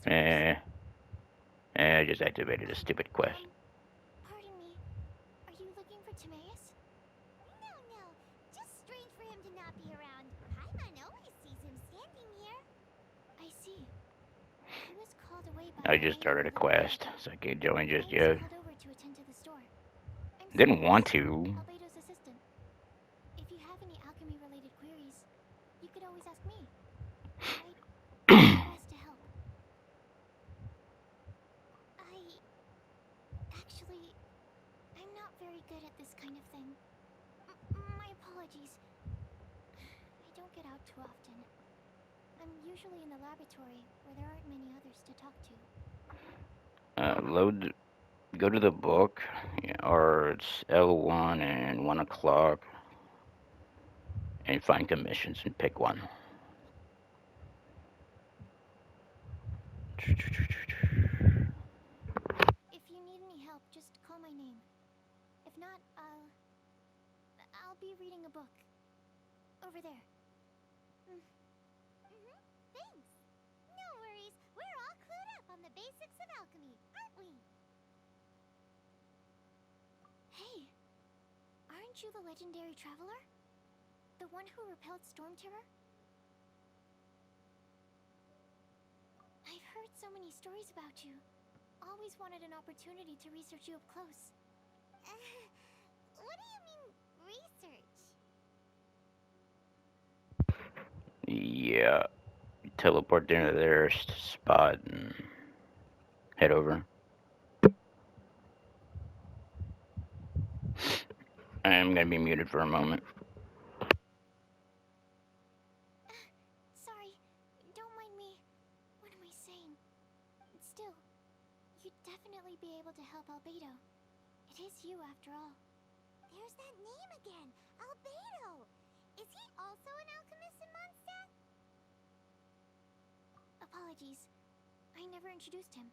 Eh, I just activated a stupid quest. Pardon me. Are you looking for Timaeus? No, no. Just strange for him to not be around. Paimon always sees him standing here. I see. He was called away by I just Albedo started a a little while quest, ago. so I can't join I just was yet. called over to attend to the store. I'm Didn't want Timaeus, to. Albedo's assistant. If you have any alchemy-related queries, you could always ask me. I'd do my best to help. Actually, I'm not very good at this kind of thing. My apologies. I don't get out too often. I'm usually in the laboratory, where there aren't many others to talk to. Go to the book, or it's L1 and 1 o'clock, and find commissions and pick one. If you need any help, just call my name. If not, I'll be reading a book. Over there. Thanks. No worries. We're all clued up on the basics of alchemy, aren't we? Hey, aren't you the legendary traveler? The one who repelled Storm Terror? I've heard so many stories about you. Always wanted an opportunity to research you up close. What do you mean, research? Yeah, teleport down to their spot and head over. I'm gonna be muted for a moment. Sorry, don't mind me. What am I saying? Still, you'd definitely be able to help Albedo. It is you, after all. There's that name again! Albedo! Is he also an alchemist in Mondstadt? Apologies. I never introduced him.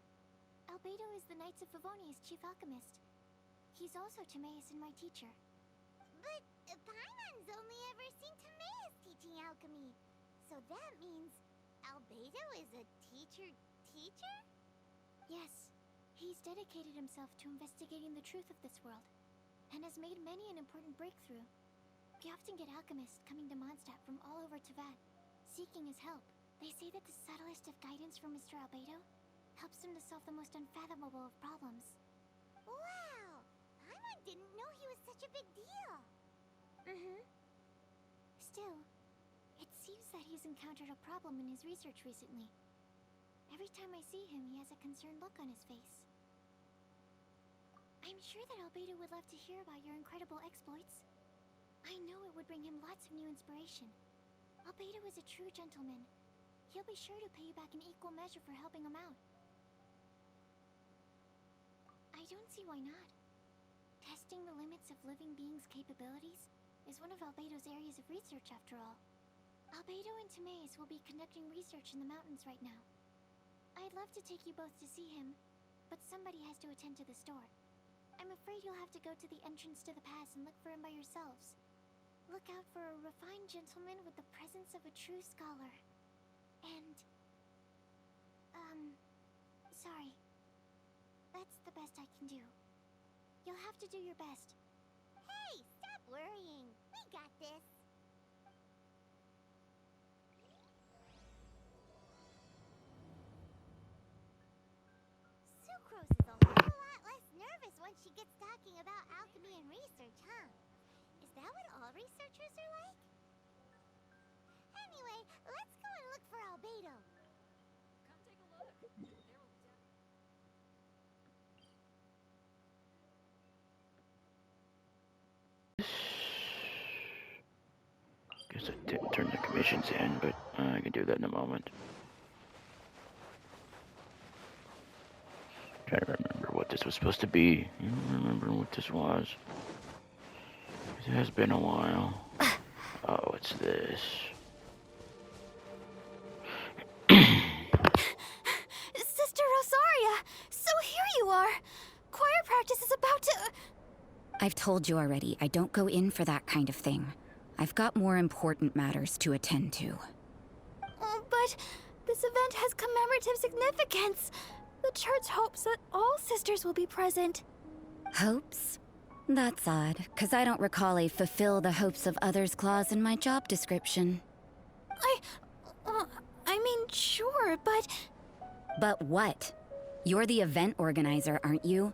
Albedo is the Knights of Favonia's chief alchemist. He's also Timaeus and my teacher. But Paimon's only ever seen Timaeus teaching alchemy. So that means Albedo is a teacher? Yes. He's dedicated himself to investigating the truth of this world, and has made many an important breakthrough. We often get alchemists coming to Mondstadt from all over Teyvat, seeking his help. They say that the subtlest of guidance from Mr. Albedo helps him to solve the most unfathomable of problems. Wow! Paimon didn't know he was such a big deal! Still, it seems that he's encountered a problem in his research recently. Every time I see him, he has a concerned look on his face. I'm sure that Albedo would love to hear about your incredible exploits. I know it would bring him lots of new inspiration. Albedo is a true gentleman. He'll be sure to pay you back in equal measure for helping him out. I don't see why not. Testing the limits of living beings' capabilities is one of Albedo's areas of research, after all. Albedo and Timaeus will be conducting research in the mountains right now. I'd love to take you both to see him, but somebody has to attend to the store. I'm afraid you'll have to go to the entrance to the pass and look for him by yourselves. Look out for a refined gentleman with the presence of a true scholar. And... sorry. That's the best I can do. You'll have to do your best. Hey, stop worrying. We got this. Sucrose is a whole lot less nervous once she gets talking about alchemy and research, huh? Is that what all researchers are like? Anyway, let's go and look for Albedo. Come take a look. There will be Guess I didn't turn the commissions in, but I can do that in a moment. Try to remember what this was supposed to be. I don't remember what this was. It has been a while. Oh, it's this. Sister Rosaria! So here you are! Choir practice is about to... I've told you already, I don't go in for that kind of thing. I've got more important matters to attend to. But This event has commemorative significance. The church hopes that all sisters will be present. Hopes? That's odd, because I don't recall a fulfill the hopes of others clause in my job description. I mean, sure, but... But what? You're the event organizer, aren't you?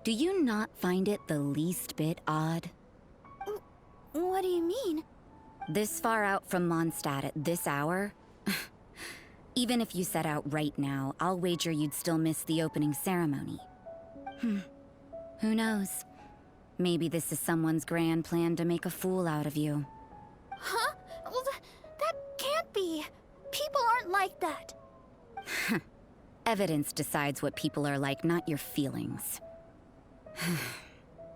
Do you not find it the least bit odd? What do you mean? This far out from Mondstadt at this hour? Even if you set out right now, I'll wager you'd still miss the opening ceremony. Who knows? Maybe this is someone's grand plan to make a fool out of you. Huh? Well, that can't be. People aren't like that. Evidence decides what people are like, not your feelings.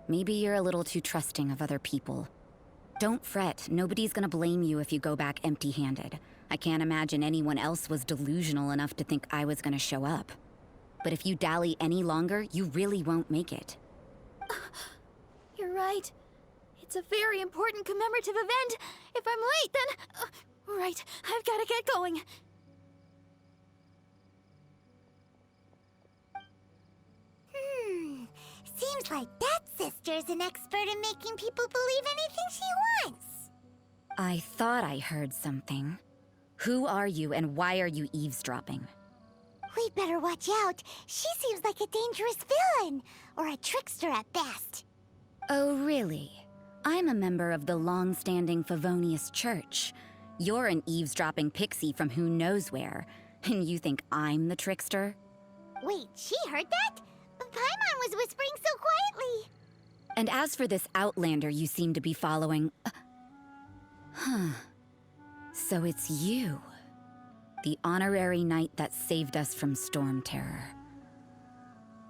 Maybe you're a little too trusting of other people. Don't fret, nobody's gonna blame you if you go back empty-handed. I can't imagine anyone else was delusional enough to think I was gonna show up. But if you dally any longer, you really won't make it. You're right. It's a very important commemorative event. If I'm late, then... right, I've gotta get going. Seems like that sister's an expert in making people believe anything she wants. I thought I heard something. Who are you and why are you eavesdropping? We'd better watch out. She seems like a dangerous villain, or a trickster at best. Oh, really? I'm a member of the long-standing Favonius Church. You're an eavesdropping pixie from who knows where, and you think I'm the trickster? Wait, she heard that? Paimon was whispering so quietly. And as for this outlander you seem to be following... So it's you. The honorary knight that saved us from storm terror.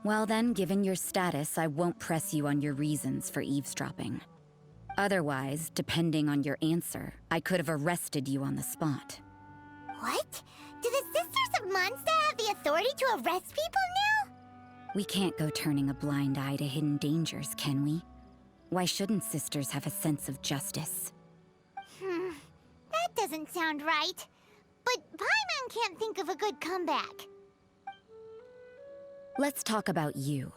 Well then, given your status, I won't press you on your reasons for eavesdropping. Otherwise, depending on your answer, I could have arrested you on the spot. What? Do the Sisters of Mondstadt have the authority to arrest people now? We can't go turning a blind eye to hidden dangers, can we? Why shouldn't sisters have a sense of justice? That doesn't sound right. But Paimon can't think of a good comeback. Let's talk about you.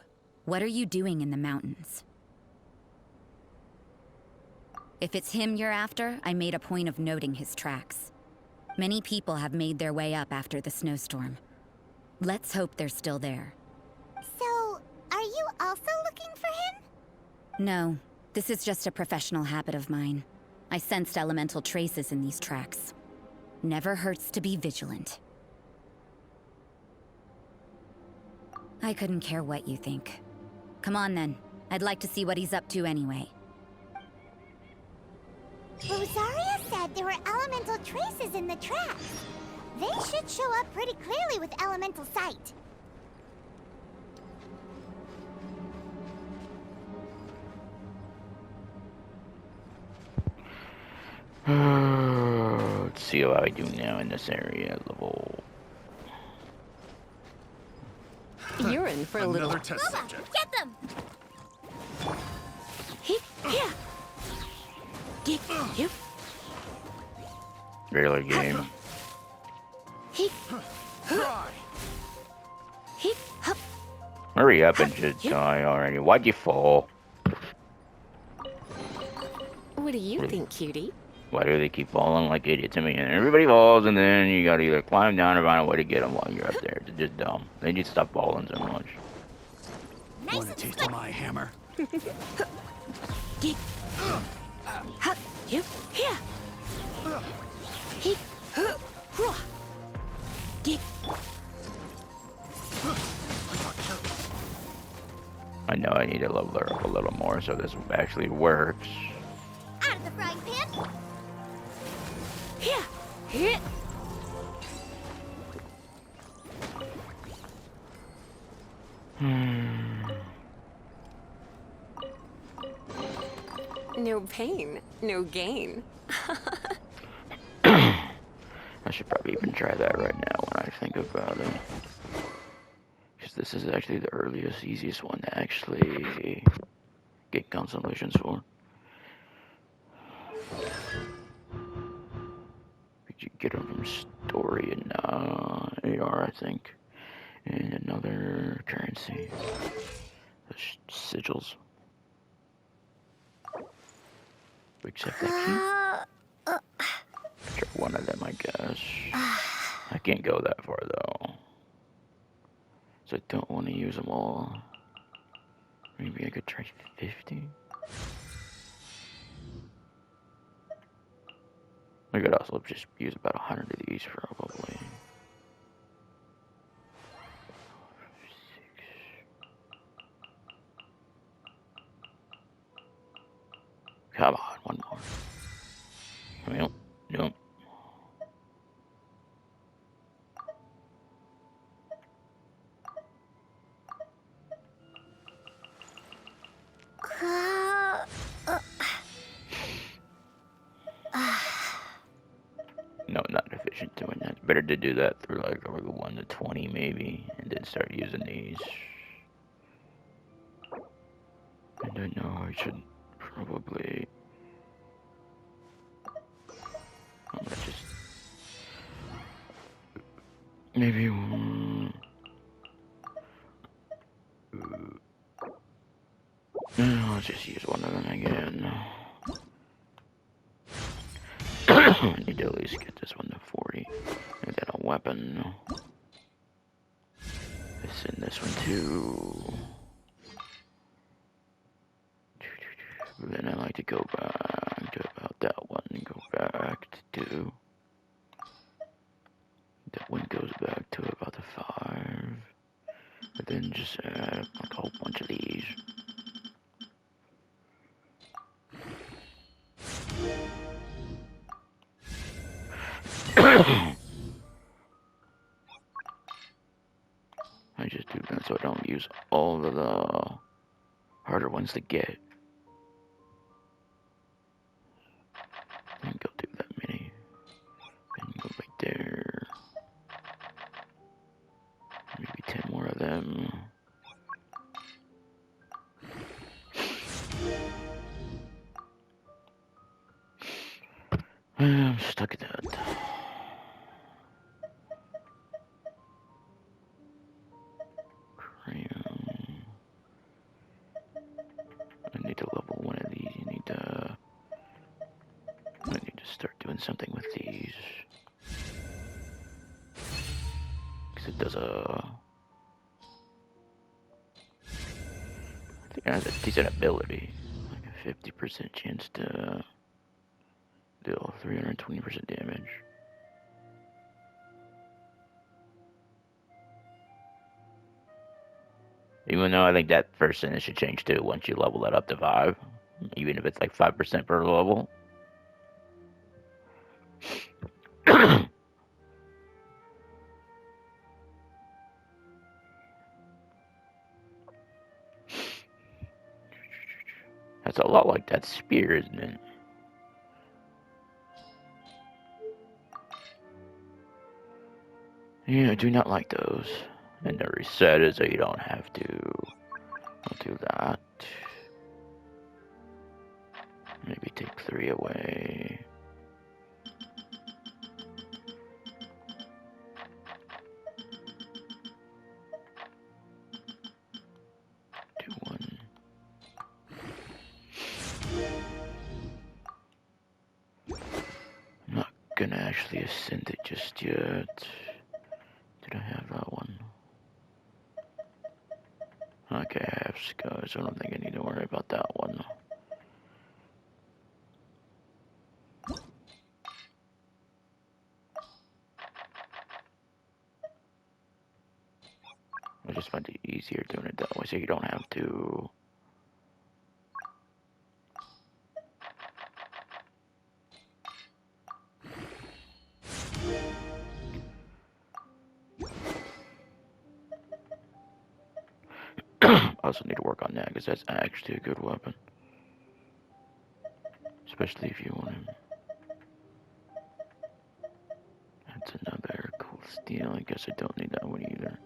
What are you doing in the mountains? If it's him you're after, I made a point of noting his tracks. Many people have made their way up after the snowstorm. Let's hope they're still there. So, are you also looking for him? No, this is just a professional habit of mine. I sensed elemental traces in these tracks. Never hurts to be vigilant. I couldn't care what you think. Come on then. I'd like to see what he's up to anyway. Rosaria said there were elemental traces in the tracks. They should show up pretty clearly with elemental sight. Let's see how I do now in this area level. You're in for a little... Another test subject. Get them! Regular game. Try. Hurry up and just die already. Why'd you fall? What do you think, cutie? Why do they keep falling like idiots? I mean, everybody falls, and then you gotta either climb down or find a way to get them while you're up there. It's just dumb. They need to stop falling so much. Want a taste of my hammer? I know I need to level her up a little more so this actually works. Out of the frying pan! No pain, no gain. I should probably even try that right now when I think about it. Because this is actually the earliest, easiest one to actually get constellations for. You get them from story and AR, I think. And another currency. The sigils. Except that key. Try one of them, I guess. I can't go that far though. So I don't want to use them all. Maybe I could try 50. I could also just use about 100 of these probably. Come on, one more. Nope, nope. No, not efficient doing that. Better to do that through like over the 1 to 20 maybe, and then start using these. And I know I should probably. I'm gonna just maybe I'll just use one of them again. I need to at least get this one to 40. And then a weapon. Send this one too. Then I like to go back to about that one and go back to 2. That one goes back to about the 5. But then just add like a whole bunch of these. I just do that so I don't use all of the harder ones to get. Then go do that many. Then go right there. Maybe 10 more of them. I'm stuck at that. Crayon. I need to level one of these. I need to start doing something with these. Because it does a. I think it has a decent ability. Like a 50% chance to deal 320% damage. Even though I think that first sentence should change too once you level that up to 5. Even if it's like 5% per level. That's a lot like that spear, isn't it? Yeah, I do not like those. And the reset is so you don't have to do that. Maybe take 3 away. Do 1. I'm not gonna actually ascend it just yet. Did I have that one? Okay, I have scars, so I don't think I need to worry about that one. I just find it easier doing it that way so you don't have to. I also need to work on that because that's actually a good weapon. Especially if you want him. That's another cool steel. I guess I don't need that one either.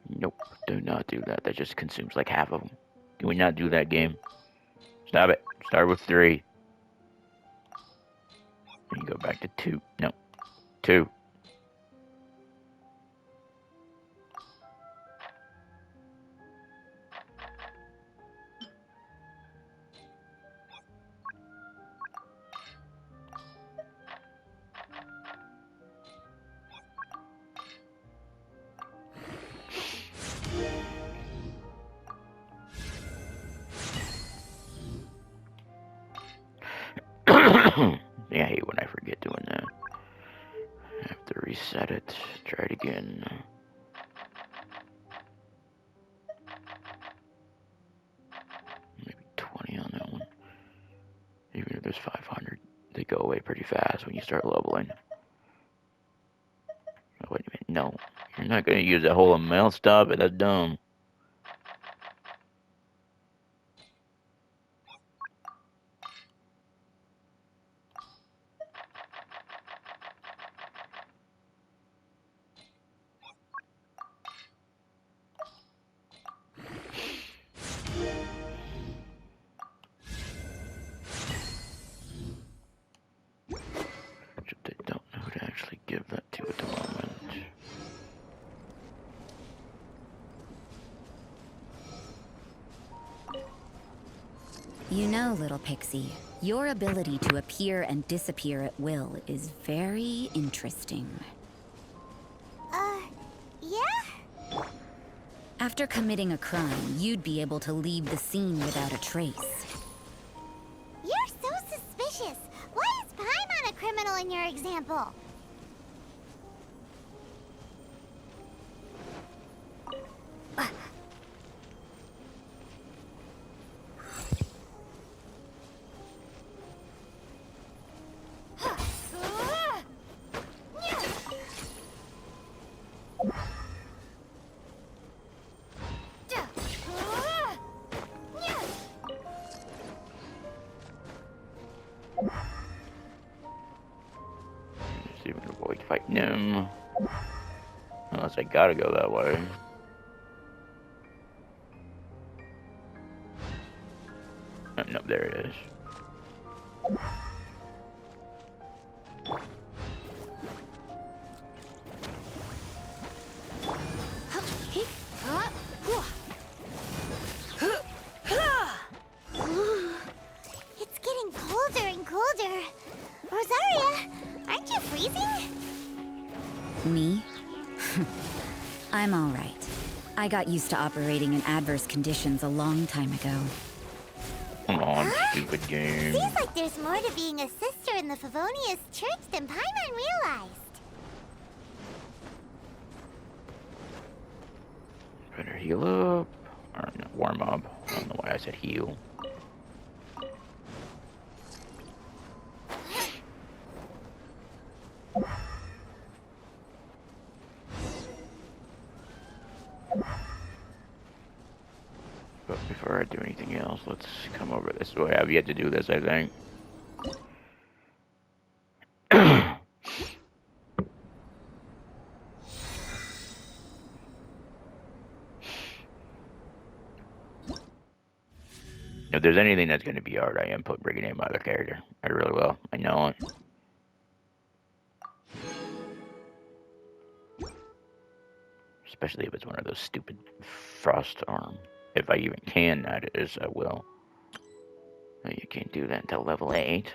Nope. not do that. That just consumes like half of them. Can we not do that, game? Stop it. Start with 3. And you go back to 2. No. 2. Yeah, I hate when I forget doing that. I have to reset it. Try it again. Maybe 20 on that one. Even if there's 500, they go away pretty fast when you start leveling. Oh, wait a minute. No. You're not going to use that whole amount. Stop it. That's dumb. Except I don't know who to actually give that to at the moment. You know, little pixie, your ability to appear and disappear at will is very interesting. Yeah? After committing a crime, you'd be able to leave the scene without a trace. You're so suspicious. Why is Paimon a criminal in your example? Just even avoid fighting him. Unless I gotta go that way. Oh, no, there it is. It's getting colder and colder. Rosaria, aren't you freezing? Me? I'm all right. I got used to operating in adverse conditions a long time ago. Come on, stupid game. Seems like there's more to being a sister in the Favonius Church than Paimon realized. Better heal up. Or no, warm up. I don't know why I said heal. But before I do anything else, let's come over this way. I've yet to do this, I think. If there's anything that's going to be hard, I am bringing in my other character. I really will. I know it. Especially if it's one of those stupid frost arm. If I even can, that is, I will. No, you can't do that until level 8.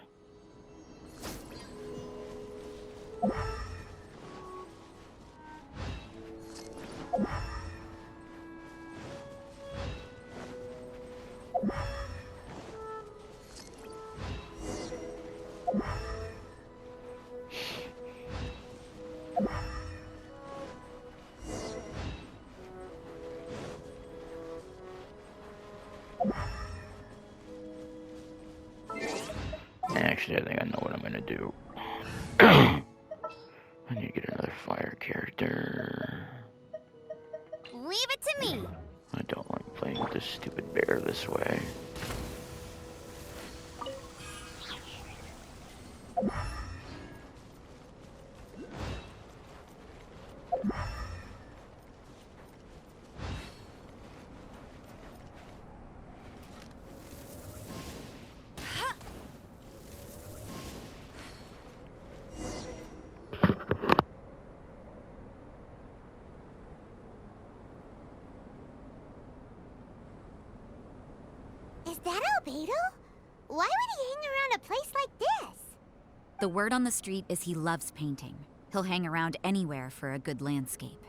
Actually, I think I know what I'm gonna do. I need to get another fire character. Leave it to me. I don't like playing with this stupid bear this way. Albedo? Why would he hang around a place like this? The word on the street is he loves painting. He'll hang around anywhere for a good landscape.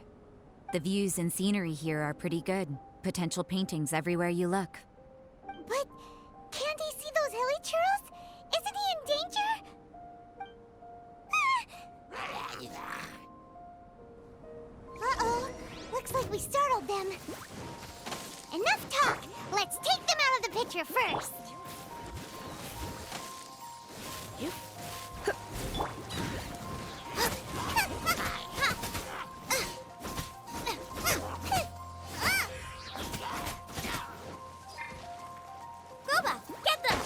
The views and scenery here are pretty good. Potential paintings everywhere you look. But can't he see those hilly churros? Isn't he in danger? Uh-oh. Looks like we startled them. Enough talk! Let's take them out of the picture first! Boba, get them!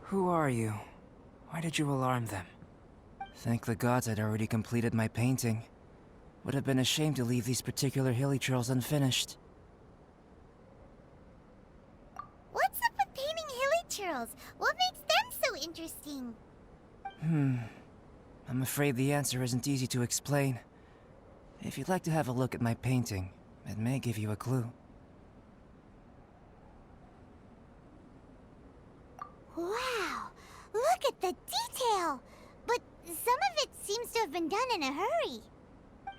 Who are you? Why did you alarm them? Thank the gods I'd already completed my painting. Would have been a shame to leave these particular hilly trails unfinished. What's up with painting hilly churros? What makes them so interesting? I'm afraid the answer isn't easy to explain. If you'd like to have a look at my painting, it may give you a clue. Wow! Look at the detail! But some of it seems to have been done in a hurry.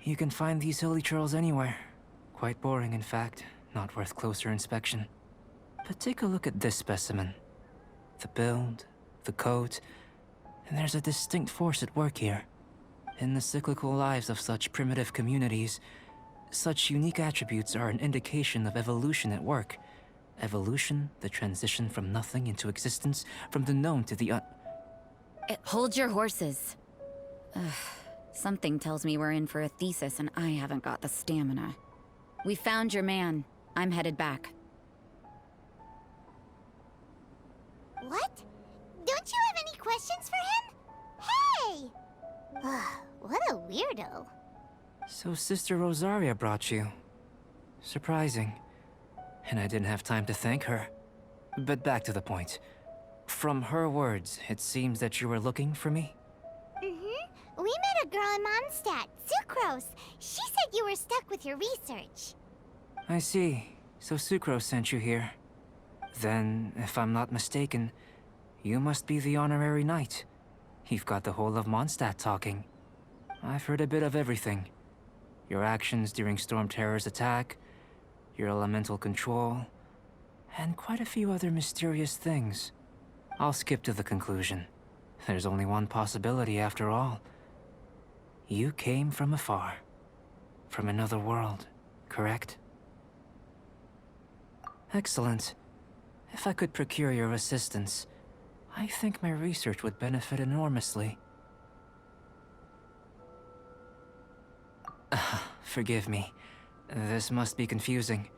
You can find these hilly trails anywhere. Quite boring, in fact. Not worth closer inspection. But take a look at this specimen. The build, the coat, and there's a distinct force at work here. In the cyclical lives of such primitive communities, such unique attributes are an indication of evolution at work. Evolution, the transition from nothing into existence, from the known to the Hold your horses. Ugh, something tells me we're in for a thesis and I haven't got the stamina. We found your man. I'm headed back. What? Don't you have any questions for him? Hey! What a weirdo. So Sister Rosaria brought you. Surprising. And I didn't have time to thank her. But back to the point. From her words, it seems that you were looking for me? Mm-hmm. We met a girl in Mondstadt, Sucrose. She said you were stuck with your research. I see. So Sucrose sent you here. Then, if I'm not mistaken, you must be the honorary knight. You've got the whole of Mondstadt talking. I've heard a bit of everything. Your actions during Storm Terror's attack, your elemental control, and quite a few other mysterious things. I'll skip to the conclusion. There's only one possibility after all. You came from afar. From another world, correct? Excellent. If I could procure your assistance, I think my research would benefit enormously. Forgive me. This must be confusing.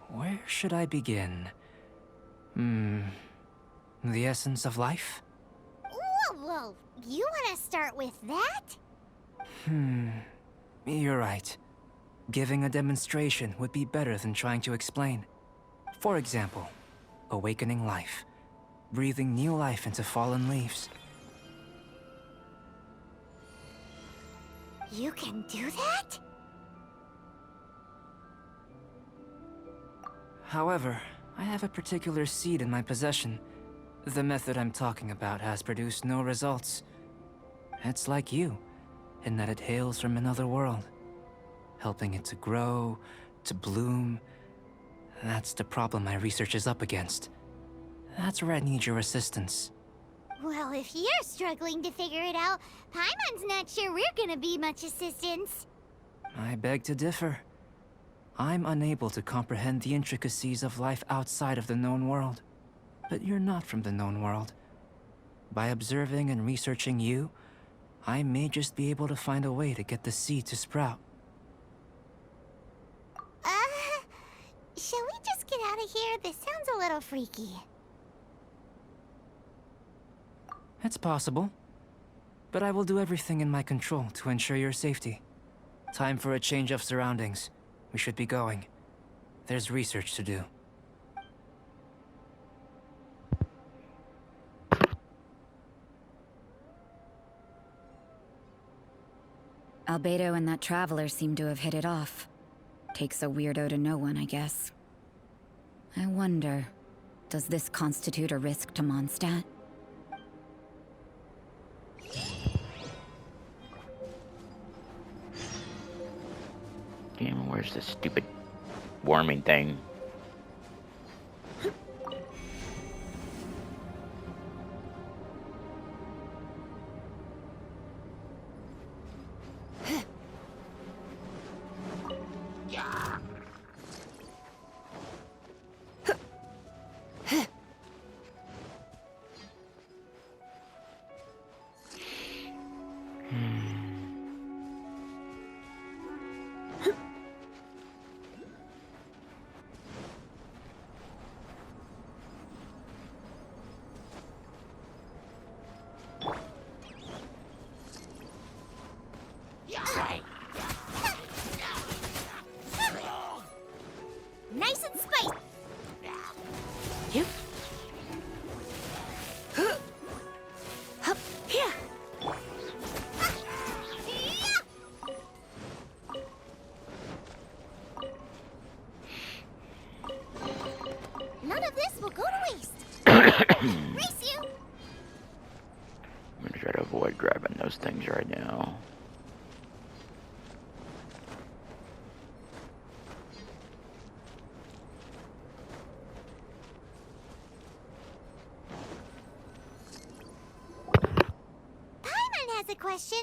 Where should I begin? The essence of life? Whoa. You want to start with that? You're right. Giving a demonstration would be better than trying to explain. For example, awakening life. Breathing new life into fallen leaves. You can do that? However, I have a particular seed in my possession. The method I'm talking about has produced no results. It's like you, in that it hails from another world. Helping it to grow, to bloom. That's the problem my research is up against. That's where I need your assistance. Well, if you're struggling to figure it out, Paimon's not sure we're gonna be much assistance. I beg to differ. I'm unable to comprehend the intricacies of life outside of the known world. But you're not from the known world. By observing and researching you, I may just be able to find a way to get the seed to sprout. Shall we just get out of here? This sounds a little freaky. It's possible. But I will do everything in my control to ensure your safety. Time for a change of surroundings. We should be going. There's research to do. Albedo and that traveler seem to have hit it off. Takes a weirdo to know one, I guess. I wonder, does this constitute a risk to Mondstadt? Damn, where's this stupid warming thing? Nice and spicy. Yep. Hup, here. None of this will go to waste. Race you. I'm gonna try to avoid grabbing those things right now. Paimon has a question.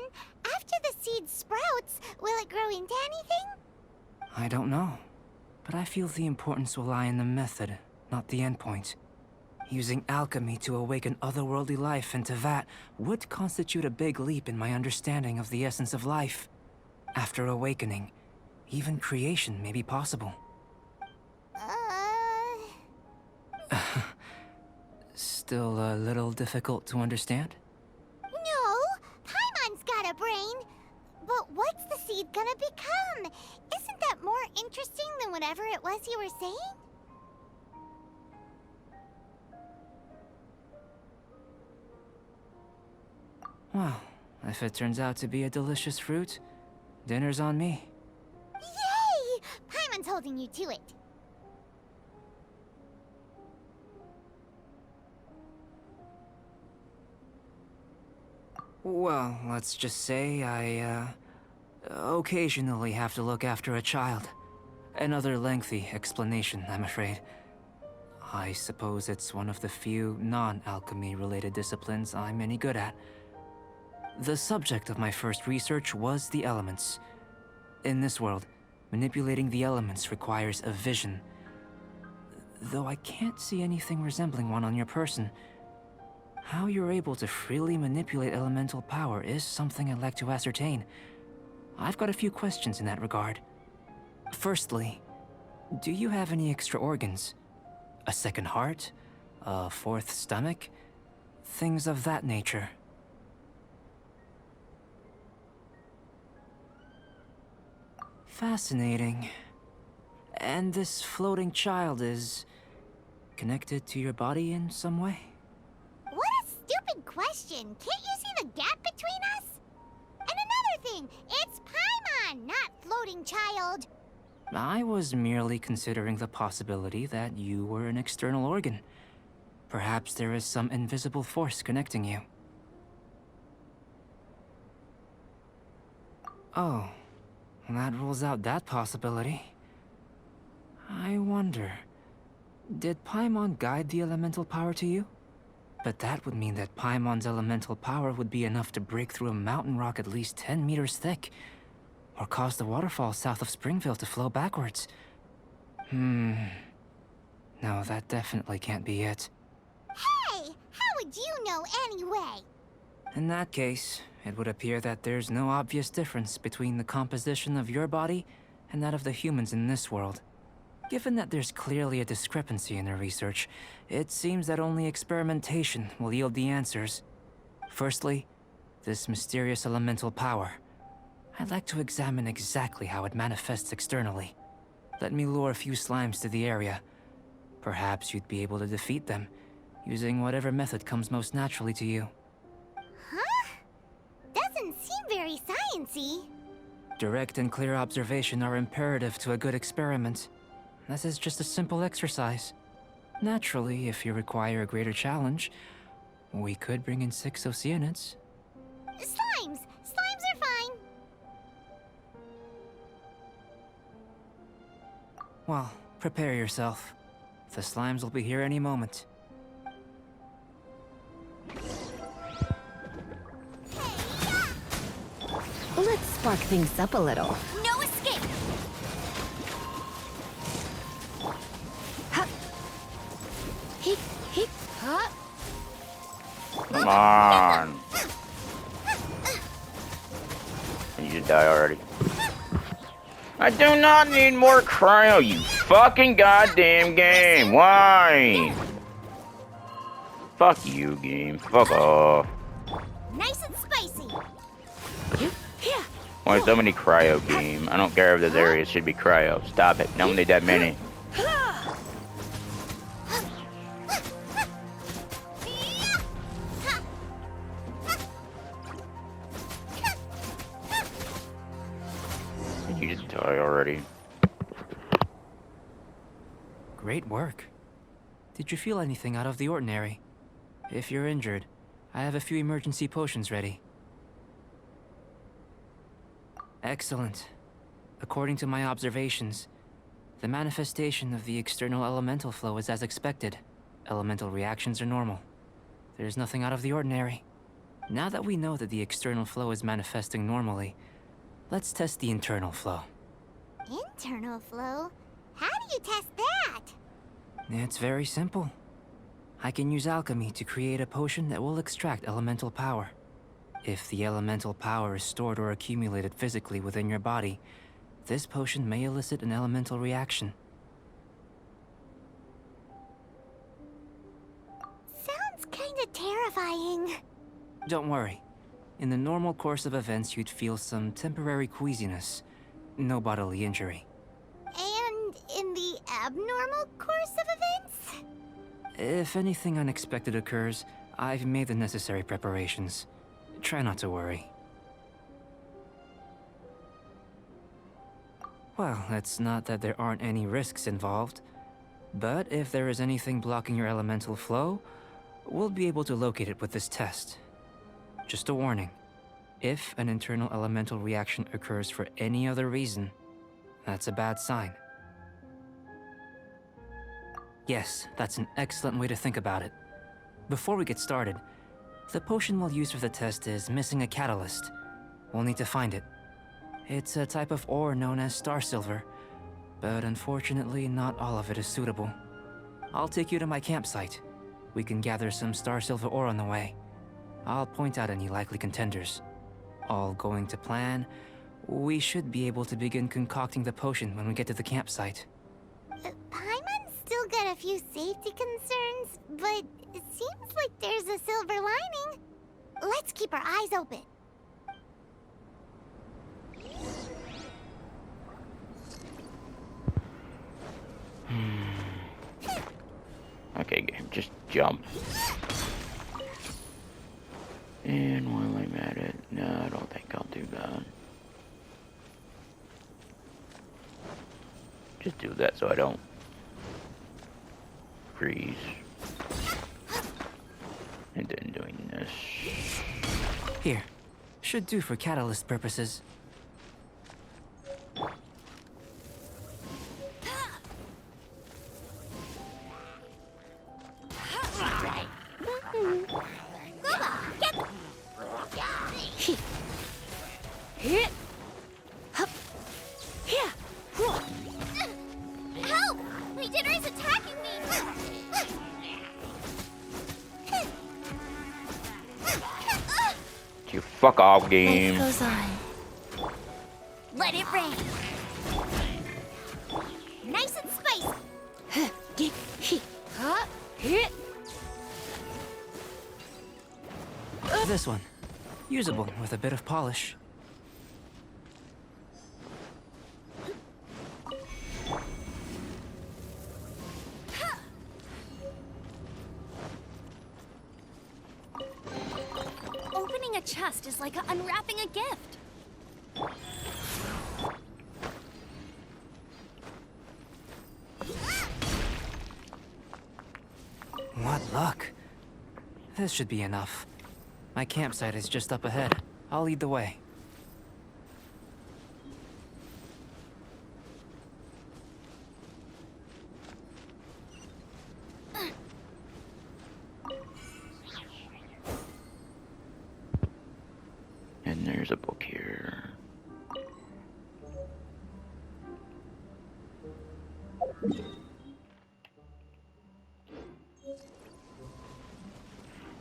After the seed sprouts, will it grow into anything? I don't know. But I feel the importance will lie in the method, not the endpoint. Using alchemy to awaken otherworldly life into that would constitute a big leap in my understanding of the essence of life. After awakening, even creation may be possible. Still a little difficult to understand? No, Paimon's got a brain. But what's the seed gonna become? Isn't that more interesting than whatever it was you were saying? Well, if it turns out to be a delicious fruit, dinner's on me. Yay! Paimon's holding you to it. Well, let's just say I, occasionally have to look after a child. Another lengthy explanation, I'm afraid. I suppose it's one of the few non-alchemy related disciplines I'm any good at. The subject of my first research was the elements. In this world, manipulating the elements requires a vision. Though I can't see anything resembling one on your person, how you're able to freely manipulate elemental power is something I'd like to ascertain. I've got a few questions in that regard. Firstly, do you have any extra organs? A second heart? A fourth stomach? Things of that nature. Fascinating. And this floating child is connected to your body in some way? What a stupid question. Can't you see the gap between us? And another thing, it's Paimon, not floating child. I was merely considering the possibility that you were an external organ. Perhaps there is some invisible force connecting you. Oh, that rules out that possibility. I wonder, did Paimon guide the elemental power to you? But that would mean that Paimon's elemental power would be enough to break through a mountain rock at least 10 meters thick, or cause the waterfall south of Springville to flow backwards. No, that definitely can't be it. Hey, how would you know anyway? In that case, it would appear that there's no obvious difference between the composition of your body and that of the humans in this world. Given that there's clearly a discrepancy in their research, it seems that only experimentation will yield the answers. Firstly, this mysterious elemental power. I'd like to examine exactly how it manifests externally. Let me lure a few slimes to the area. Perhaps you'd be able to defeat them, using whatever method comes most naturally to you. Huh? Doesn't seem very sciencey. Direct and clear observation are imperative to a good experiment. This is just a simple exercise. Naturally, if you require a greater challenge, we could bring in 6 Oceanids. Slimes! Slimes are fine! Well, prepare yourself. The slimes will be here any moment. Let's spark things up a little. No escape! Heek, heek, huh? Come on. You just die already. I do not need more cryo, you fucking goddamn game. Why? Fuck you, game. Fuck off. Nice and spicy! Here. Why so many cryo, game? I don't care if this area should be cryo. Stop it. Don't need that many. You just die already. Great work. Did you feel anything out of the ordinary? If you're injured, I have a few emergency potions ready. Excellent. According to my observations, the manifestation of the external elemental flow is as expected. Elemental reactions are normal. There's nothing out of the ordinary. Now that we know that the external flow is manifesting normally, let's test the internal flow. Internal flow? How do you test that? It's very simple. I can use alchemy to create a potion that will extract elemental power. If the elemental power is stored or accumulated physically within your body, this potion may elicit an elemental reaction. Sounds kinda terrifying. Don't worry. In the normal course of events, you'd feel some temporary queasiness. No bodily injury. And in the abnormal course of events? If anything unexpected occurs, I've made the necessary preparations. Try not to worry. Well, it's not that there aren't any risks involved. But if there is anything blocking your elemental flow, we'll be able to locate it with this test. Just a warning. If an internal elemental reaction occurs for any other reason, that's a bad sign. Yes, that's an excellent way to think about it. Before we get started, the potion we'll use for the test is missing a catalyst. We'll need to find it. It's a type of ore known as star silver, but unfortunately not all of it is suitable. I'll take you to my campsite. We can gather some star silver ore on the way. I'll point out any likely contenders. All going to plan, we should be able to begin concocting the potion when we get to the campsite. Paimon's still got a few safety concerns, but it seems like there's a silver lining. Let's keep our eyes open. Okay, game, just jump. And while I'm at it, no, I don't think I'll do that. Just do that so I don't freeze. And then doing this. Here. Should do for catalyst purposes. Hit. Hup. Here. Help! My dinner is attacking me! You fuck off, game. Life goes on. Let it rain! Nice and spicy! Get he. Huh? Hit. This one. Usable with a bit of polish. Opening a chest is like unwrapping a gift. What luck. This should be enough. My campsite is just up ahead. I'll lead the way. And there's a book here.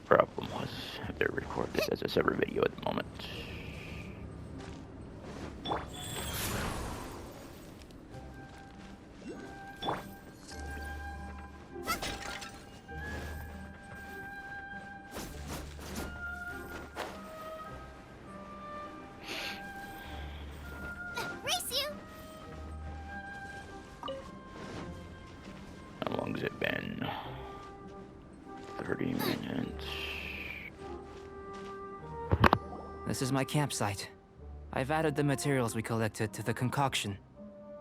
Problem was, they're recorded as a separate video at the moment. Race you! How long has it been? 30 minutes. This is my campsite. I've added the materials we collected to the concoction.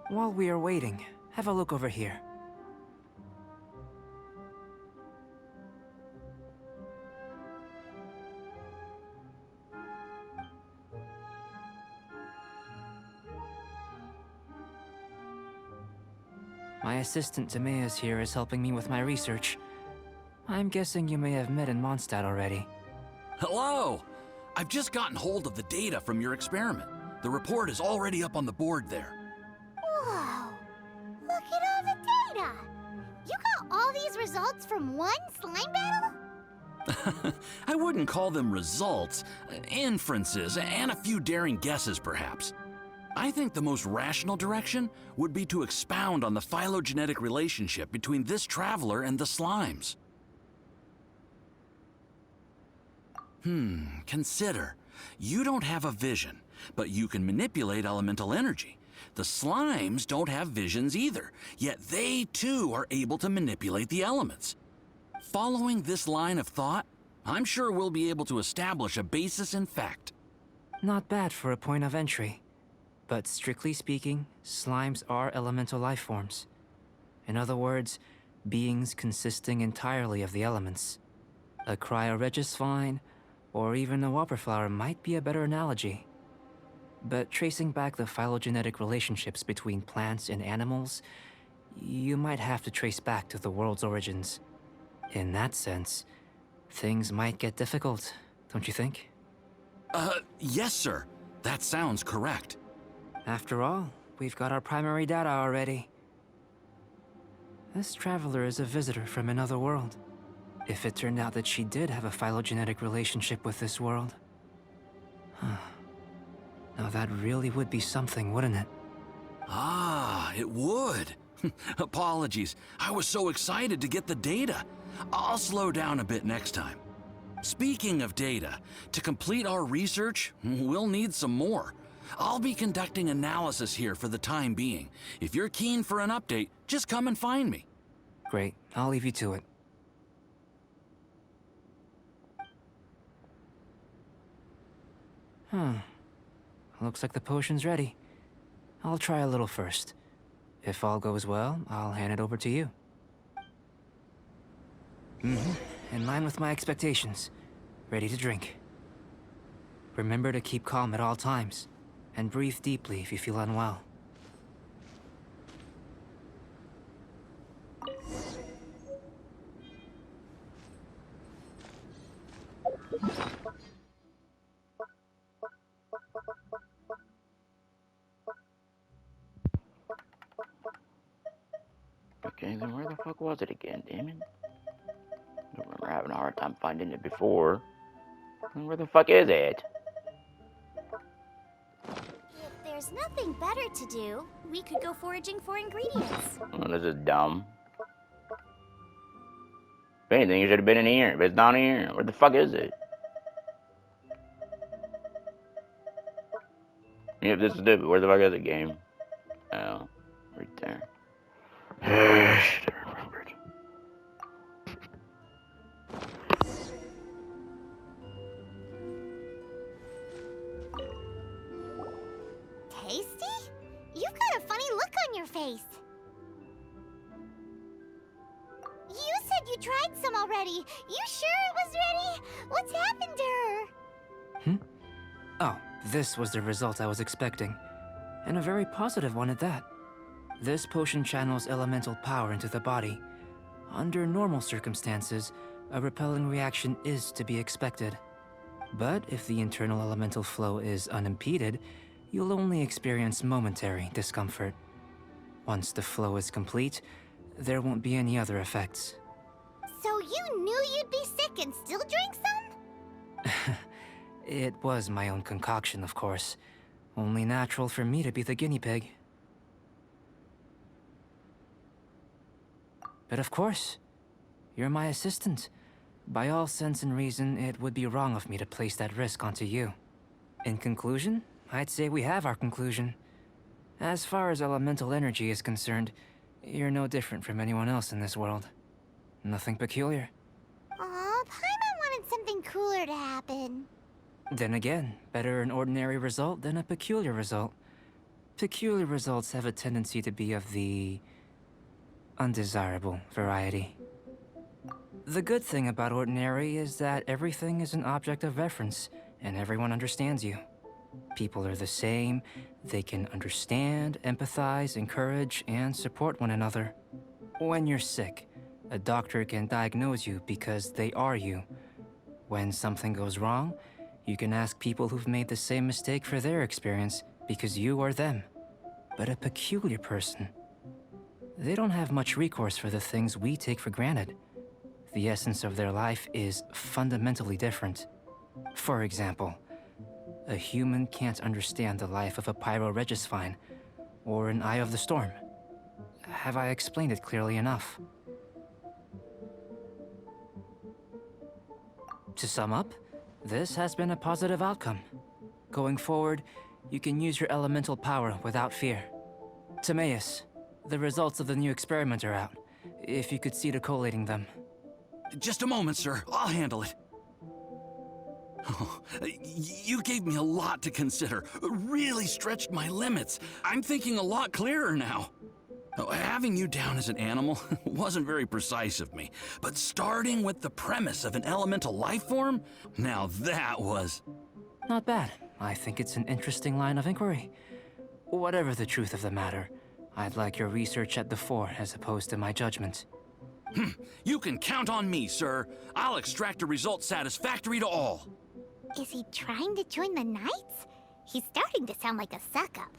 While we are waiting, have a look over here. My assistant Timaeus here is helping me with my research. I'm guessing you may have met in Mondstadt already. Hello! I've just gotten hold of the data from your experiment. The report is already up on the board there. Whoa! Look at all the data! You got all these results from one slime battle? I wouldn't call them results, inferences, and a few daring guesses perhaps. I think the most rational direction would be to expound on the phylogenetic relationship between this traveler and the slimes. Consider. You don't have a vision, but you can manipulate elemental energy. The slimes don't have visions either, yet they too are able to manipulate the elements. Following this line of thought, I'm sure we'll be able to establish a basis in fact. Not bad for a point of entry. But strictly speaking, slimes are elemental life forms. In other words, beings consisting entirely of the elements. A cryoregis vine, or even a whopperflower might be a better analogy. But tracing back the phylogenetic relationships between plants and animals, you might have to trace back to the world's origins. In that sense, things might get difficult, don't you think? Yes, sir. That sounds correct. After all, we've got our primary data already. This traveler is a visitor from another world. If it turned out that she did have a phylogenetic relationship with this world. Now that really would be something, wouldn't it? Ah, it would. Apologies. I was so excited to get the data. I'll slow down a bit next time. Speaking of data, to complete our research, we'll need some more. I'll be conducting analysis here for the time being. If you're keen for an update, just come and find me. Great, I'll leave you to it. Looks like the potion's ready. I'll try a little first. If all goes well, I'll hand it over to you. In line with my expectations. Ready to drink. Remember to keep calm at all times, and breathe deeply if you feel unwell. Okay, then where the fuck was it again, damn it? I don't remember having a hard time finding it before. Where the fuck is it? If there's nothing better to do, we could go foraging for ingredients. Oh, this is dumb. If anything, it should have been in here, but it's not here. Where the fuck is it? Yep, this is stupid. Where the fuck is it, game? Oh, right there. Should have remembered. Tasty? You've got a funny look on your face. You said you tried some already. You sure it was ready? What's happened to her? Oh, this was the result I was expecting. And a very positive one at that. This potion channels elemental power into the body. Under normal circumstances, a repelling reaction is to be expected. But if the internal elemental flow is unimpeded, you'll only experience momentary discomfort. Once the flow is complete, there won't be any other effects. So you knew you'd be sick and still drank some? It was my own concoction, of course. Only natural for me to be the guinea pig. But of course, you're my assistant. By all sense and reason, it would be wrong of me to place that risk onto you. In conclusion, I'd say we have our conclusion. As far as elemental energy is concerned, you're no different from anyone else in this world. Nothing peculiar. Aw, Paimon wanted something cooler to happen. Then again, better an ordinary result than a peculiar result. Peculiar results have a tendency to be of the undesirable variety. The good thing about ordinary is that everything is an object of reference, and everyone understands you. People are the same, they can understand, empathize, encourage, and support one another. When you're sick, a doctor can diagnose you because they are you. When something goes wrong, you can ask people who've made the same mistake for their experience because you are them. But a peculiar person, they don't have much recourse for the things we take for granted. The essence of their life is fundamentally different. For example, a human can't understand the life of a pyroregisvine or an eye of the storm. Have I explained it clearly enough? To sum up, this has been a positive outcome. Going forward, you can use your elemental power without fear. Timaeus, the results of the new experiment are out. If you could see to collating them. Just a moment, sir. I'll handle it. Oh, you gave me a lot to consider. Really stretched my limits. I'm thinking a lot clearer now. Having you down as an animal wasn't very precise of me, but starting with the premise of an elemental life form, now that was... Not bad. I think it's an interesting line of inquiry. Whatever the truth of the matter, I'd like your research at the fore as opposed to my judgment. You can count on me, sir. I'll extract a result satisfactory to all. Is he trying to join the Knights? He's starting to sound like a suck-up.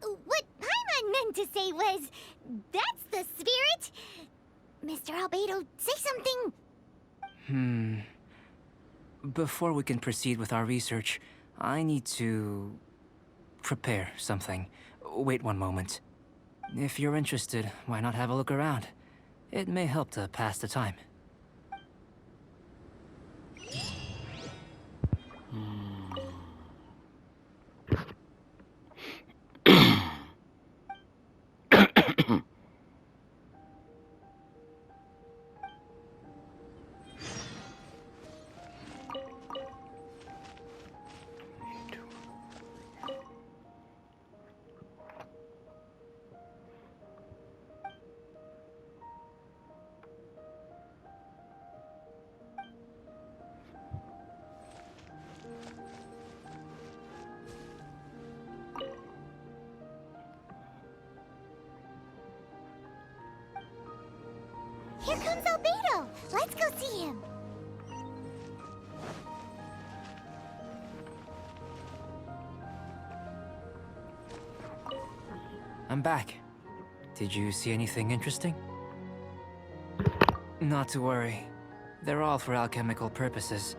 What Paimon meant to say was, that's the spirit! Mr. Albedo, say something! Before we can proceed with our research, I need to... prepare something. Wait one moment. If you're interested, why not have a look around? It may help to pass the time. Here comes Albedo! Let's go see him! I'm back. Did you see anything interesting? Not to worry. They're all for alchemical purposes.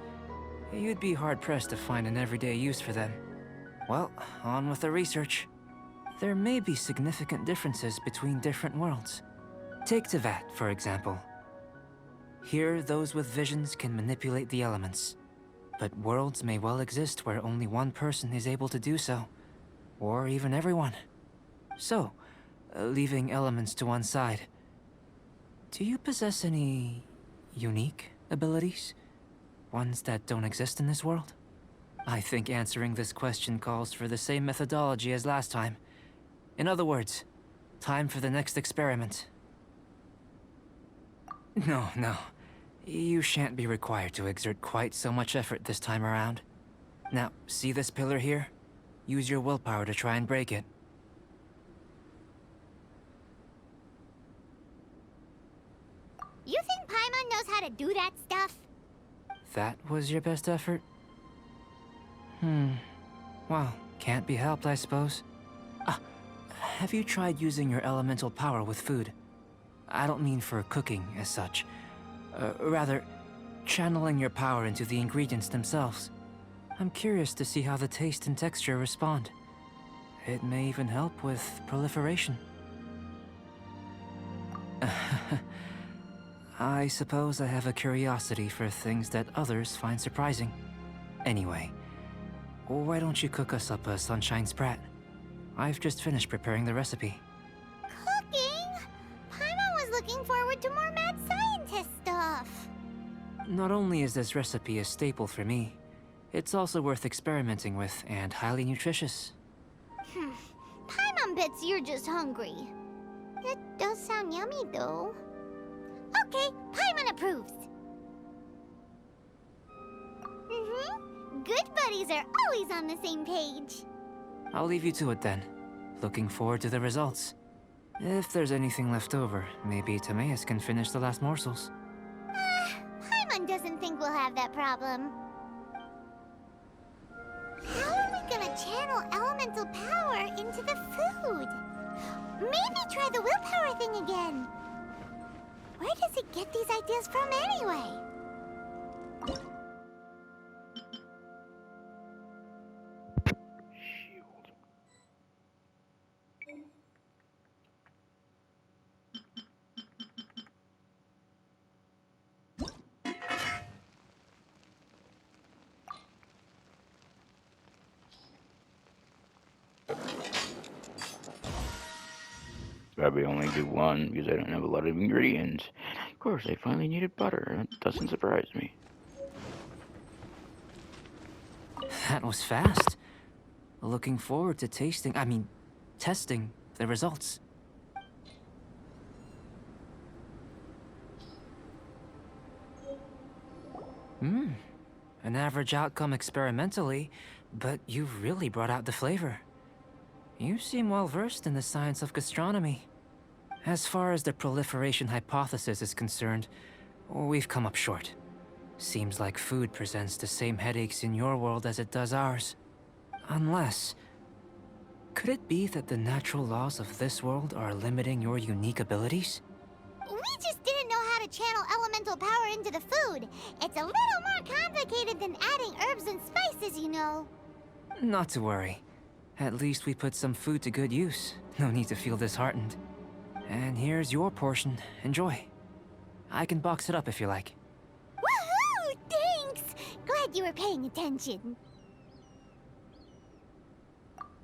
You'd be hard-pressed to find an everyday use for them. Well, on with the research. There may be significant differences between different worlds. Take Tevat, for example. Here, those with visions can manipulate the elements. But worlds may well exist where only one person is able to do so. Or even everyone. So, leaving elements to one side, do you possess any unique abilities? Ones that don't exist in this world? I think answering this question calls for the same methodology as last time. In other words, time for the next experiment. No, no. You shan't be required to exert quite so much effort this time around. Now, see this pillar here? Use your willpower to try and break it. You think Paimon knows how to do that stuff? That was your best effort? Well, can't be helped, I suppose. Have you tried using your elemental power with food? I don't mean for cooking, as such. Rather, channeling your power into the ingredients themselves. I'm curious to see how the taste and texture respond. It may even help with proliferation. I suppose I have a curiosity for things that others find surprising. Anyway, why don't you cook us up a sunshine sprat? I've just finished preparing the recipe. Cooking? Paimon was looking forward to more mad scientist stuff. Not only is this recipe a staple for me, it's also worth experimenting with and highly nutritious. Paimon bets you're just hungry. That does sound yummy, though. Okay, Paimon approves. Good buddies are always on the same page. I'll leave you to it then. Looking forward to the results. If there's anything left over, maybe Timaeus can finish the last morsels. Paimon doesn't think we'll have that problem. How are we gonna channel elemental power into the food? Maybe try the willpower thing again. Where does it get these ideas from anyway? Shield. Probably only do one because I don't have a lot of ingredients. Of course, I finally needed butter. That doesn't surprise me. That was fast. Looking forward to testing the results. An average outcome experimentally, but you've really brought out the flavor. You seem well versed in the science of gastronomy. As far as the proliferation hypothesis is concerned, we've come up short. Seems like food presents the same headaches in your world as it does ours. Unless... could it be that the natural laws of this world are limiting your unique abilities? We just didn't know how to channel elemental power into the food. It's a little more complicated than adding herbs and spices, you know. Not to worry. At least we put some food to good use. No need to feel disheartened. And here's your portion. Enjoy. I can box it up if you like. Woohoo! Thanks! Glad you were paying attention.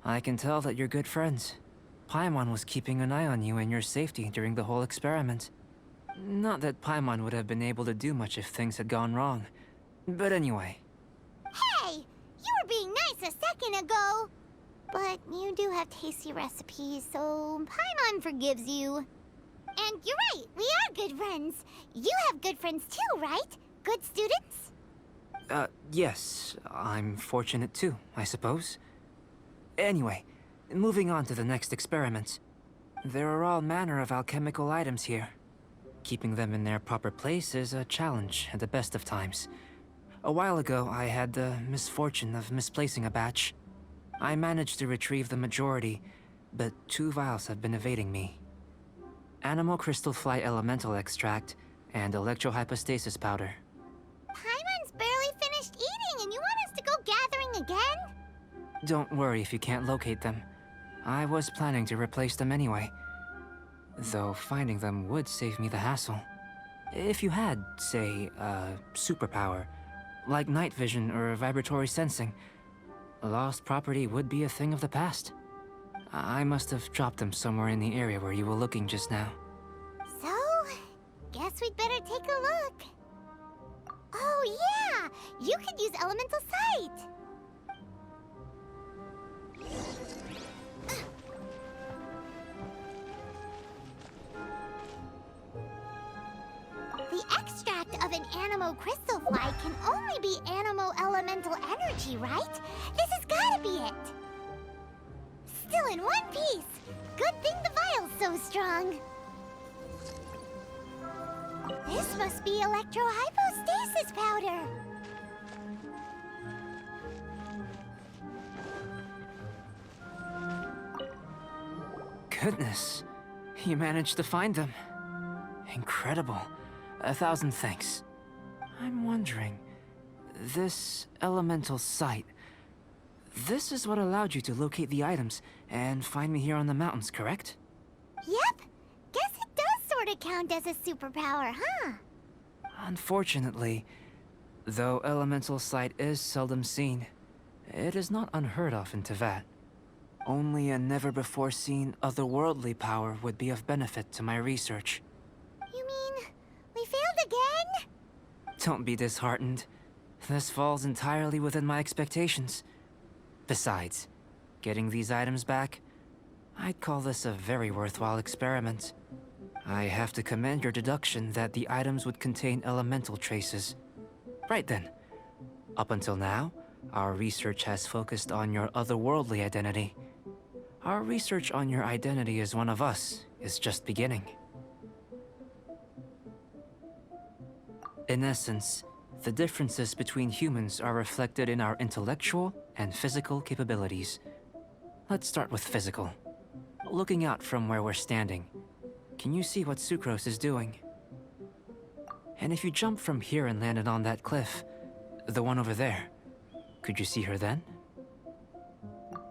I can tell that you're good friends. Paimon was keeping an eye on you and your safety during the whole experiment. Not that Paimon would have been able to do much if things had gone wrong. But anyway. Hey! You were being nice a second ago! But you do have tasty recipes, so Paimon forgives you. And you're right, we are good friends. You have good friends too, right? Good students? Yes. I'm fortunate too, I suppose. Anyway, moving on to the next experiment. There are all manner of alchemical items here. Keeping them in their proper place is a challenge at the best of times. A while ago, I had the misfortune of misplacing a batch. I managed to retrieve the majority, but 2 vials have been evading me. Animal crystal fly elemental extract and electrohypostasis powder. Paimon's barely finished eating and you want us to go gathering again? Don't worry if you can't locate them. I was planning to replace them anyway. Though finding them would save me the hassle. If you had, say, a superpower, like night vision or vibratory sensing, lost property would be a thing of the past. I must have dropped them somewhere in the area where you were looking just now. So, guess we'd better take a look. Oh yeah! You could use elemental sight! of an animo crystal fly can only be animo elemental energy, right? This has gotta be it. Still in one piece. Good thing the vial's so strong. This must be electrohypostasis powder. Goodness, you managed to find them. Incredible. 1,000 thanks. I'm wondering, this elemental sight, this is what allowed you to locate the items and find me here on the mountains, correct? Yep. Guess it does sort of count as a superpower, huh? Unfortunately, though elemental sight is seldom seen, it is not unheard of in Teyvat. Only a never-before-seen otherworldly power would be of benefit to my research. You mean, we failed again? Don't be disheartened. This falls entirely within my expectations. Besides, getting these items back, I'd call this a very worthwhile experiment. I have to commend your deduction that the items would contain elemental traces. Right then. Up until now, our research has focused on your otherworldly identity. Our research on your identity as one of us is just beginning. In essence, the differences between humans are reflected in our intellectual and physical capabilities. Let's start with physical. Looking out from where we're standing, can you see what Sucrose is doing? And if you jump from here and landed on that cliff, the one over there, could you see her then?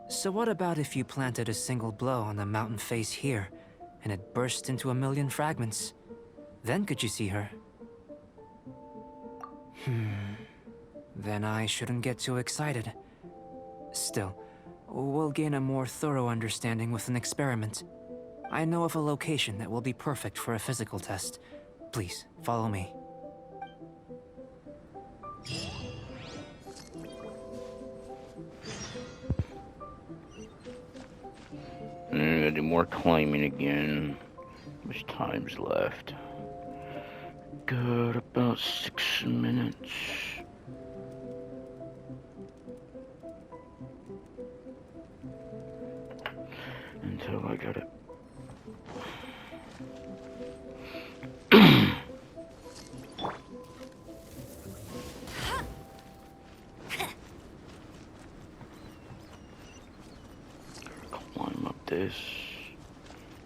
So what about if you planted a single blow on the mountain face here, and it burst into 1,000,000 fragments? Then could you see her? Then I shouldn't get too excited. Still, we'll gain a more thorough understanding with an experiment. I know of a location that will be perfect for a physical test. Please, follow me. I'm gonna do more climbing again. How much time's left? Got about 6 minutes. Until I got it. Climb up this.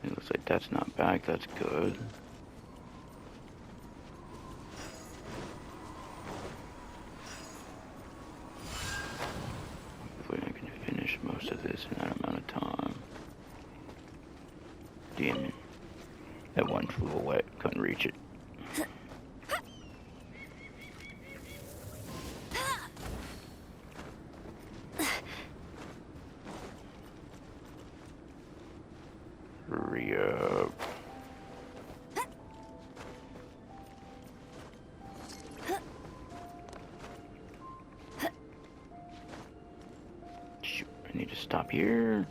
It looks like that's not back, that's good. Hopefully I can finish most of this in that amount of time. Damn it. That one flew away, couldn't reach it. Hurry up. Shoot, I need to stop here.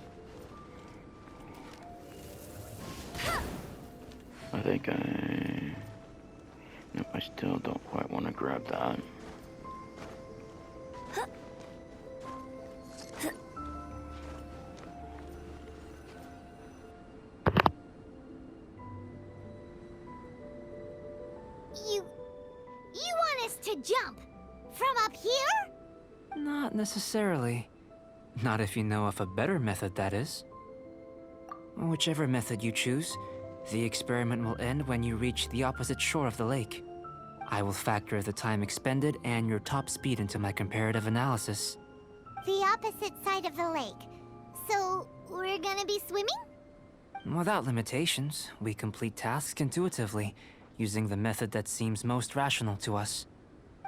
I think nope, I still don't quite want to grab that. You want us to jump? From up here? Not necessarily. Not if you know of a better method, that is. Whichever method you choose, the experiment will end when you reach the opposite shore of the lake. I will factor the time expended and your top speed into my comparative analysis. The opposite side of the lake. So, we're gonna be swimming? Without limitations, we complete tasks intuitively, using the method that seems most rational to us.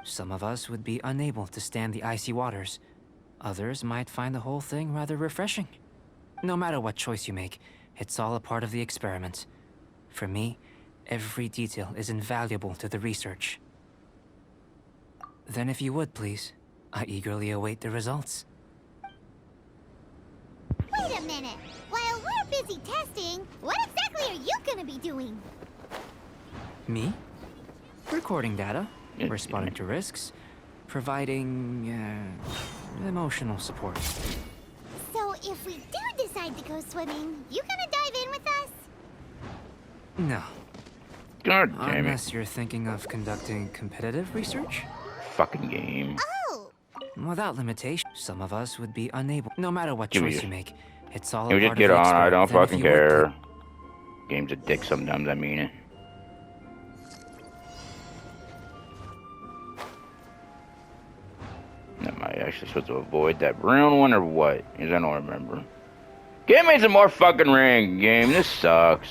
Some of us would be unable to stand the icy waters. Others might find the whole thing rather refreshing. No matter what choice you make, it's all a part of the experiment. For me, every detail is invaluable to the research. Then if you would, please, I eagerly await the results. Wait a minute! While we're busy testing, what exactly are you gonna be doing? Me? Recording data. responding to risks, providing emotional support. So if we do decide to go swimming, you gonna dive in with us? No, God damn it. unless you're thinking of conducting competitive research. Fucking game. Oh, Without limitation, some of us would be unable. No matter what Give me choice your- you make, it's all Can a we just part get of the on? I don't experiment. Then if fucking you would care. Game's a dick sometimes, I mean it. Am I actually supposed to avoid that brown one or what? Because I don't remember. Give me some more fucking ring, game. This sucks.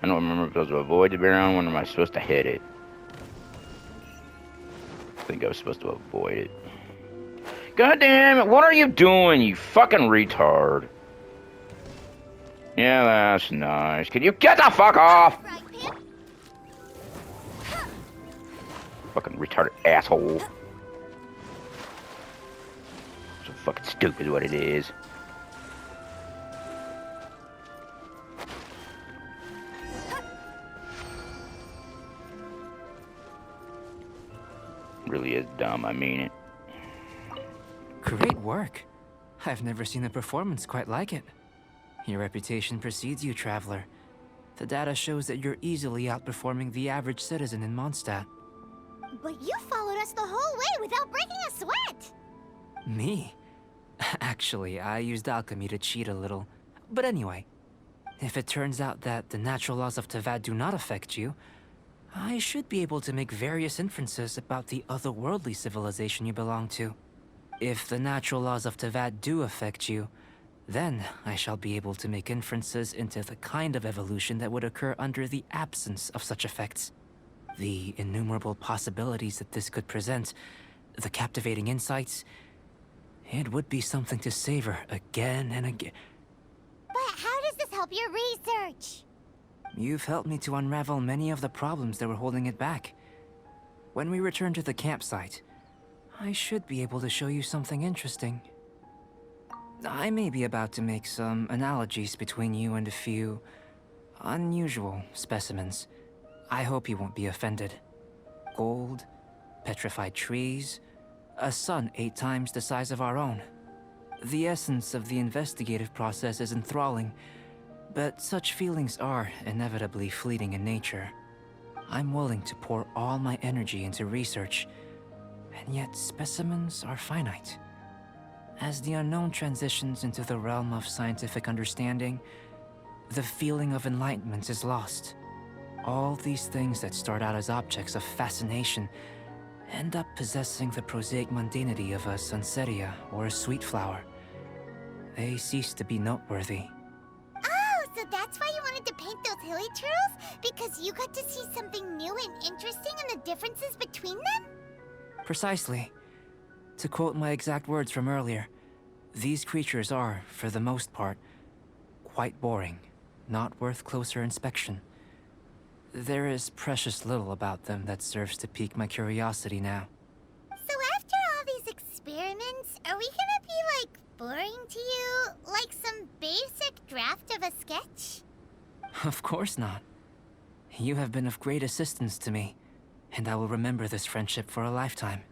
I don't remember if I was supposed to avoid the brown one or am I supposed to hit it. I think I was supposed to avoid it. God damn it, what are you doing, you fucking retard? Yeah, that's nice. Can you get the fuck off? right, Pip. Fucking retarded asshole. So fucking stupid what it is. Really is dumb, I mean it. Great work. I've never seen a performance quite like it. Your reputation precedes you, Traveler. The data shows that you're easily outperforming the average citizen in Mondstadt. But you followed us the whole way without breaking a sweat. Me? Actually, I used alchemy to cheat a little. But anyway, if it turns out that the natural laws of Tavad do not affect you, I should be able to make various inferences about the otherworldly civilization you belong to. If the natural laws of Tavad do affect you, then I shall be able to make inferences into the kind of evolution that would occur under the absence of such effects. The innumerable possibilities that this could present, the captivating insights, it would be something to savor again and again. But how does this help your research? You've helped me to unravel many of the problems that were holding it back. When we return to the campsite, I should be able to show you something interesting. I may be about to make some analogies between you and a few unusual specimens. I hope you won't be offended. Gold, petrified trees, a sun 8 times the size of our own. The essence of the investigative process is enthralling, but such feelings are inevitably fleeting in nature. I'm willing to pour all my energy into research, and yet specimens are finite. As the unknown transitions into the realm of scientific understanding, the feeling of enlightenment is lost. All these things that start out as objects of fascination end up possessing the prosaic mundanity of a sunsetia or a sweet flower. They cease to be noteworthy. Oh, so that's why you wanted to paint those hilly turtles? Because you got to see something new and interesting in the differences between them? Precisely. To quote my exact words from earlier, these creatures are, for the most part, quite boring, not worth closer inspection. There is precious little about them that serves to pique my curiosity now. So after all these experiments, are we gonna be, like, boring to you? Like some basic draft of a sketch? Of course not. You have been of great assistance to me, and I will remember this friendship for a lifetime.